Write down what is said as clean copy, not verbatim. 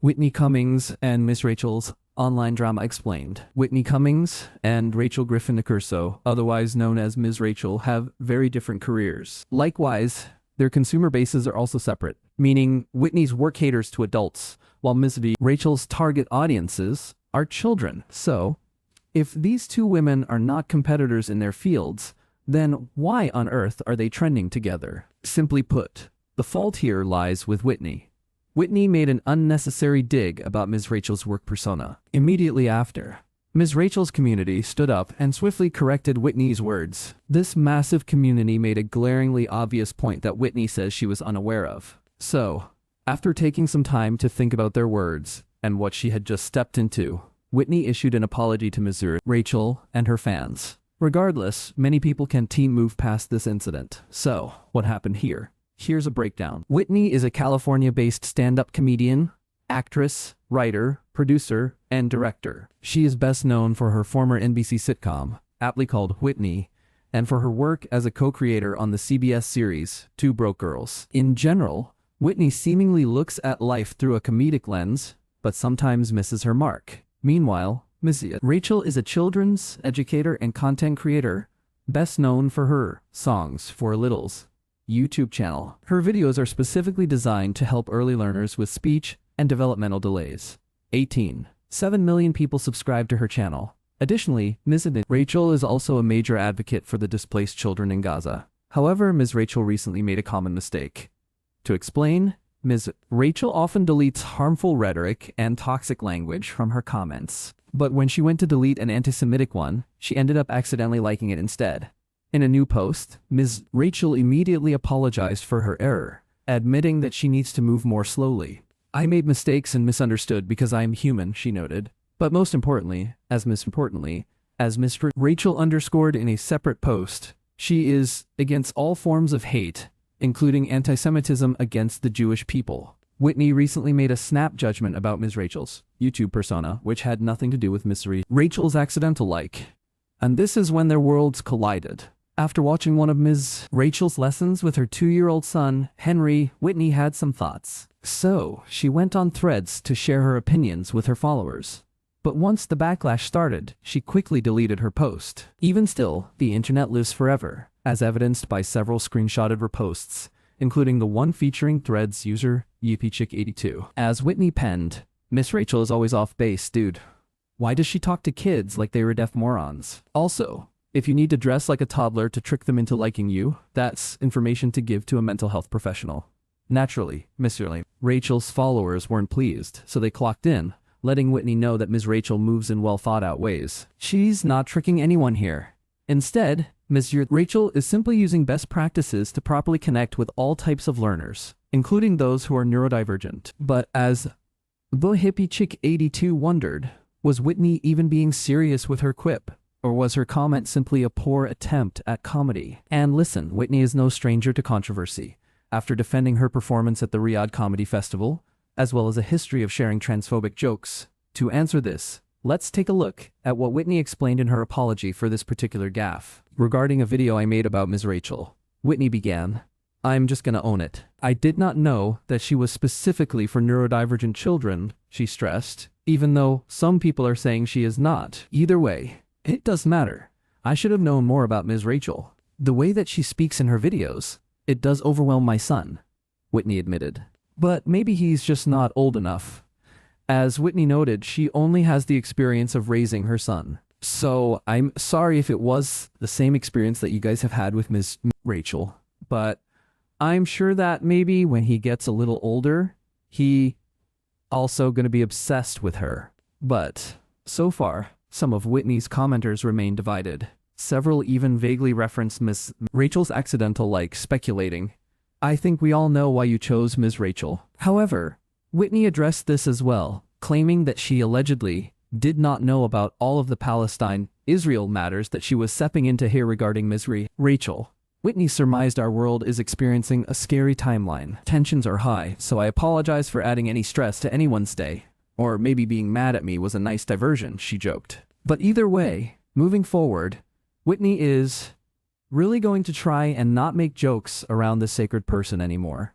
Whitney Cummings and Miss Rachel's online drama explained. Whitney Cummings and Rachel Griffin Accurso, otherwise known as Ms. Rachel, have very different careers. Likewise, their consumer bases are also separate, meaning Whitney's work caters to adults, while Ms. Rachel's target audiences are children. So, if these two women are not competitors in their fields, then why on earth are they trending together? Simply put, the fault here lies with Whitney. Whitney made an unnecessary dig about Ms. Rachel's work persona. Immediately after, Ms. Rachel's community stood up and swiftly corrected Whitney's words. This massive community made a glaringly obvious point that Whitney says she was unaware of. So, after taking some time to think about their words and what she had just stepped into, Whitney issued an apology to Ms. Rachel and her fans. Regardless, many people can't move past this incident. So, what happened here? Here's a breakdown. Whitney is a California-based stand-up comedian, actress, writer, producer, and director. She is best known for her former NBC sitcom, aptly called Whitney, and for her work as a co-creator on the CBS series Two Broke Girls. In general, Whitney seemingly looks at life through a comedic lens, but sometimes misses her mark. Meanwhile, Ms. Rachel is a children's educator and content creator, best known for her Songs for Littles YouTube channel. Her videos are specifically designed to help early learners with speech and developmental delays. 7 million people subscribe to her channel. Additionally, Ms. Rachel is also a major advocate for the displaced children in Gaza. However, Ms. Rachel recently made a common mistake. To explain, Ms. Rachel often deletes harmful rhetoric and toxic language from her comments. But when she went to delete an anti-Semitic one, she ended up accidentally liking it instead. In a new post, Ms. Rachel immediately apologized for her error, admitting that she needs to move more slowly. "I made mistakes and misunderstood because I am human," she noted. But most importantly, as Ms. Rachel underscored in a separate post, she is against all forms of hate, including anti-Semitism against the Jewish people. Whitney recently made a snap judgment about Ms. Rachel's YouTube persona, which had nothing to do with Ms. Rachel's accidental like. And this is when their worlds collided. After watching one of Ms. Rachel's lessons with her 2-year-old son, Henry, Whitney had some thoughts. So, she went on Threads to share her opinions with her followers. But once the backlash started, she quickly deleted her post. Even still, the internet lives forever, as evidenced by several screenshotted reposts, including the one featuring Threads user YuppieChick82. As Whitney penned, "Miss Rachel is always off base, dude. Why does she talk to kids like they were deaf morons? Also, if you need to dress like a toddler to trick them into liking you, that's information to give to a mental health professional." Naturally, Ms. Rachel's followers weren't pleased, so they clocked in, letting Whitney know that Ms. Rachel moves in well-thought-out ways. She's not tricking anyone here. Instead, Ms. Rachel is simply using best practices to properly connect with all types of learners, including those who are neurodivergent. But as the YuppieChick82 wondered, was Whitney even being serious with her quip? Or was her comment simply a poor attempt at comedy? And listen, Whitney is no stranger to controversy. After defending her performance at the Riyadh Comedy Festival, as well as a history of sharing transphobic jokes. To answer this, let's take a look at what Whitney explained in her apology for this particular gaffe. Regarding a video I made about Ms. Rachel, Whitney began, "I'm just gonna own it. I did not know that she was specifically for neurodivergent children," she stressed, even though some people are saying she is not. Either way, it doesn't matter. I should have known more about Ms. Rachel. The way that she speaks in her videos, it does overwhelm my son, Whitney admitted. But maybe he's just not old enough. As Whitney noted, she only has the experience of raising her son. So I'm sorry if it was the same experience that you guys have had with Ms. Rachel, but I'm sure that maybe when he gets a little older, he also gonna be obsessed with her. But so far, some of Whitney's commenters remain divided. Several even vaguely reference Ms. Rachel's accidental like, speculating, "I think we all know why you chose Ms. Rachel." However, Whitney addressed this as well, claiming that she allegedly did not know about all of the Palestine-Israel matters that she was stepping into here regarding Ms. Rachel. Whitney surmised our world is experiencing a scary timeline. Tensions are high, so I apologize for adding any stress to anyone's day. Or maybe being mad at me was a nice diversion, she joked. But either way, moving forward, Whitney is really going to try and not make jokes around this sacred person anymore.